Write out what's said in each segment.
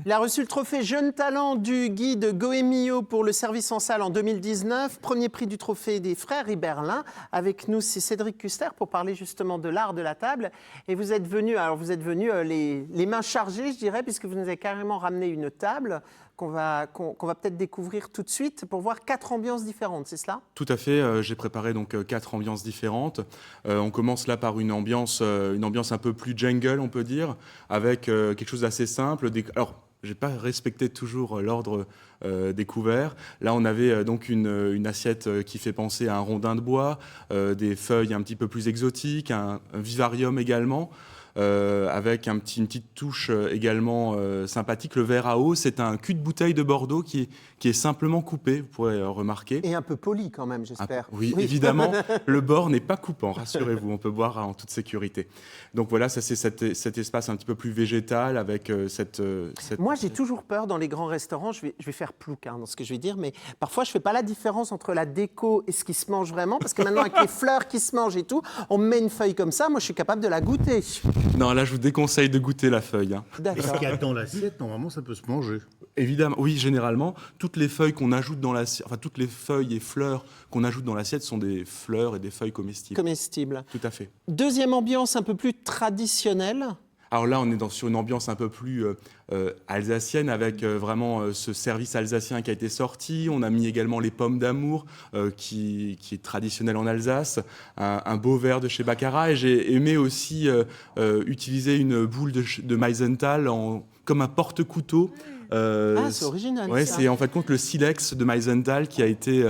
Il a reçu le trophée Jeune Talent du guide Goemio pour le service en salle en 2019. Premier prix du trophée des Frères Iberlin. Avec nous, c'est Cédric Custer pour parler justement de l'art de la table. Et vous êtes venu, les mains chargées, je dirais, puisque vous nous avez carrément ramené une table qu'on va peut-être découvrir tout de suite pour voir 4 ambiances différentes, c'est cela? Tout à fait, j'ai préparé donc 4 ambiances différentes. On commence là par une ambiance un peu plus jungle, on peut dire, avec quelque chose d'assez simple. Alors, j'ai pas respecté toujours l'ordre des couverts. Là, on avait donc une assiette qui fait penser à un rondin de bois, des feuilles un petit peu plus exotiques, un vivarium également. Avec une petite touche également sympathique. Le verre à eau, c'est un cul de bouteille de Bordeaux qui est simplement coupé, vous pourrez remarquer. Et un peu poli quand même, j'espère. Oui, évidemment, le bord n'est pas coupant, rassurez-vous, on peut boire en toute sécurité. Donc voilà, ça c'est cet espace un petit peu plus végétal avec cette... Moi, j'ai toujours peur dans les grands restaurants, je vais faire plouc dans ce que je vais dire, mais parfois je ne fais pas la différence entre la déco et ce qui se mange vraiment, parce que maintenant avec les fleurs qui se mangent et tout, on me met une feuille comme ça, moi je suis capable de la goûter. Non, là je vous déconseille de goûter la feuille. Et ce qu'il y a dans l'assiette, normalement, ça peut se manger. Évidemment, oui, généralement, toutes les feuilles qu'on ajoute dans l'assiette, enfin toutes les feuilles et fleurs qu'on ajoute dans l'assiette sont des fleurs et des feuilles comestibles. Comestibles. Tout à fait. Deuxième ambiance un peu plus traditionnelle. Alors là, on est sur une ambiance un peu plus alsacienne, avec vraiment ce service alsacien qui a été sorti. On a mis également les pommes d'amour, qui est traditionnel en Alsace, un beau verre de chez Baccarat. Et j'ai aimé aussi utiliser une boule de Meisenthal comme un porte-couteau. C'est original. Ouais, ça. c'est en fait compte le Silex de Meisenthal qui a été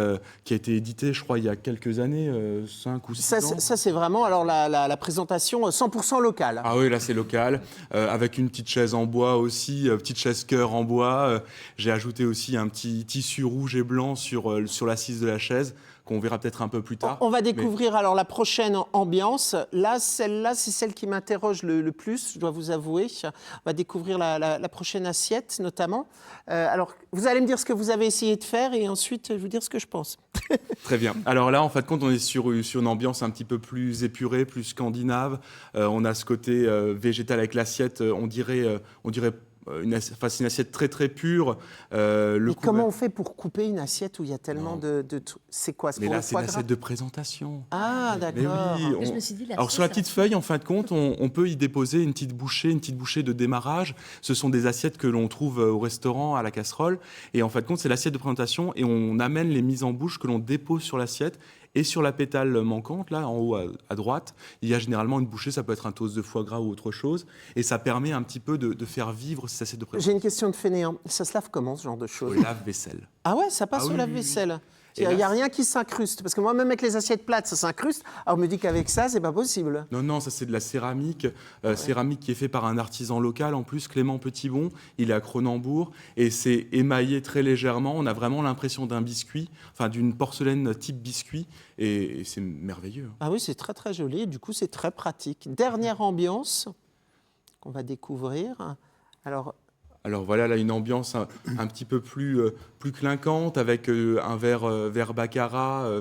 édité, je crois, il y a quelques années, 5 ou 6 ans. Ça, c'est vraiment alors la présentation 100% locale. Ah oui, là c'est local, avec une petite chaise en bois aussi, petite chaise cœur en bois. J'ai ajouté aussi un petit tissu rouge et blanc sur l'assise de la chaise, qu'on verra peut-être un peu plus tard. On va découvrir alors la prochaine ambiance. Là, celle-là, c'est celle qui m'interroge le plus, je dois vous avouer. On va découvrir la prochaine assiette, notamment. Alors, vous allez me dire ce que vous avez essayé de faire et ensuite, je vais vous dire ce que je pense. Très bien. Alors là, en fin de compte, on est sur une ambiance un petit peu plus épurée, plus scandinave. On a ce côté végétal avec l'assiette, on dirait une assiette très très pure. Comment on fait pour couper une assiette où il y a tellement de c'est quoi? Mais là, c'est l'assiette de présentation. Ah, d'accord. Mais oui, Je me suis dit, alors sur la petite feuille, en fin de compte, on peut y déposer une petite bouchée de démarrage. Ce sont des assiettes que l'on trouve au restaurant, à la casserole. Et en fin de compte, c'est l'assiette de présentation et on amène les mises en bouche que l'on dépose sur l'assiette. Et sur la pétale manquante, là, en haut à droite, il y a généralement une bouchée, ça peut être un toast de foie gras ou autre chose. Et ça permet un petit peu de faire vivre ces assiettes de présentation. J'ai une question de fainéant. Ça se lave comment, ce genre de choses? Au lave-vaisselle. Ah ouais, ça passe Ah au oui, lave-vaisselle. Et Il n'y a là, rien qui s'incruste. Parce que moi, même avec les assiettes plates, ça s'incruste. Alors, on me dit qu'avec ça, c'est pas possible. Non, ça c'est de la céramique. Céramique qui est fait par un artisan local, en plus, Clément Petitbon. Il est à Cronenbourg. Et c'est émaillé très légèrement. On a vraiment l'impression d'un biscuit, enfin d'une porcelaine type biscuit. Et c'est merveilleux. Ah oui, c'est très très joli. Du coup, c'est très pratique. Dernière ambiance qu'on va découvrir. Alors voilà, là, une ambiance un petit peu plus clinquante, avec un verre Baccarat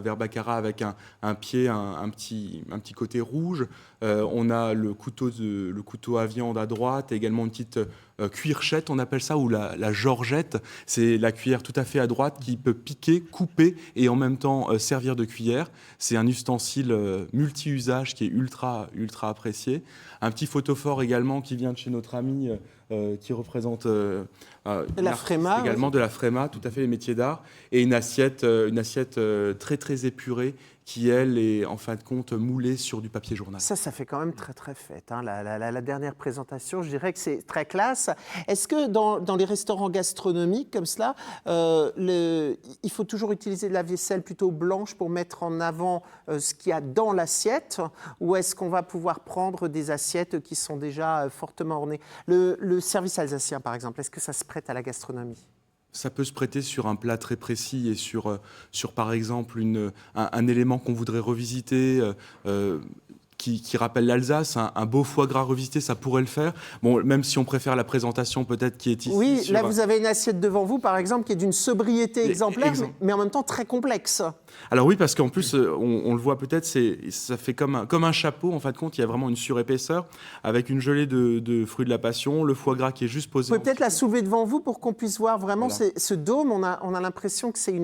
avec un pied, un petit côté rouge. On a le couteau à viande à droite, et également une petite cuirchette, on appelle ça, ou la georgette. C'est la cuillère tout à fait à droite qui peut piquer, couper et en même temps servir de cuillère. C'est un ustensile multi-usage qui est ultra apprécié. Un petit photophore également qui vient de chez notre ami qui représente la Fréma, également, de la Fréma, tout à fait, les métiers d'art, et une assiette très très épurée qui, elle, est en fin de compte moulée sur du papier journal. Ça fait quand même très très fête. La dernière présentation, je dirais que c'est très classe. Est-ce que dans les restaurants gastronomiques comme cela, il faut toujours utiliser de la vaisselle plutôt blanche pour mettre en avant ce qu'il y a dans l'assiette, ou est-ce qu'on va pouvoir prendre des assiettes qui sont déjà fortement ornées? Le service alsacien, par exemple, est-ce que ça se prête à la gastronomie? Ça peut se prêter sur un plat très précis et sur par exemple, un élément qu'on voudrait revisiter. qui rappelle l'Alsace, un beau foie gras revisité, ça pourrait le faire. Bon, même si on préfère la présentation peut-être qui est ici. Oui, là vous avez une assiette devant vous, par exemple, qui est d'une sobriété exemplaire, mais en même temps très complexe. Alors oui, parce qu'en plus, on le voit peut-être, ça fait comme un chapeau, en fin de compte, il y a vraiment une surépaisseur, avec une gelée de fruits de la passion, le foie gras qui est juste posé. Vous pouvez peut-être la soulever devant vous pour qu'on puisse voir vraiment Voilà. ce dôme. On a l'impression que c'est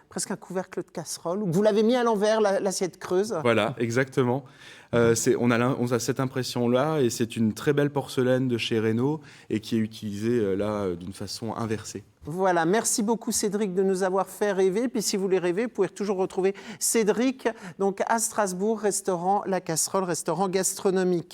presque un couvercle de casserole. Vous l'avez mis à l'envers, l'assiette creuse. Voilà, exactement. On a cette impression-là, et c'est une très belle porcelaine de chez Reynaud, et qui est utilisée là d'une façon inversée. Voilà, merci beaucoup Cédric de nous avoir fait rêver. Puis si vous voulez rêver, vous pouvez toujours retrouver Cédric donc à Strasbourg, restaurant La Casserole, restaurant gastronomique.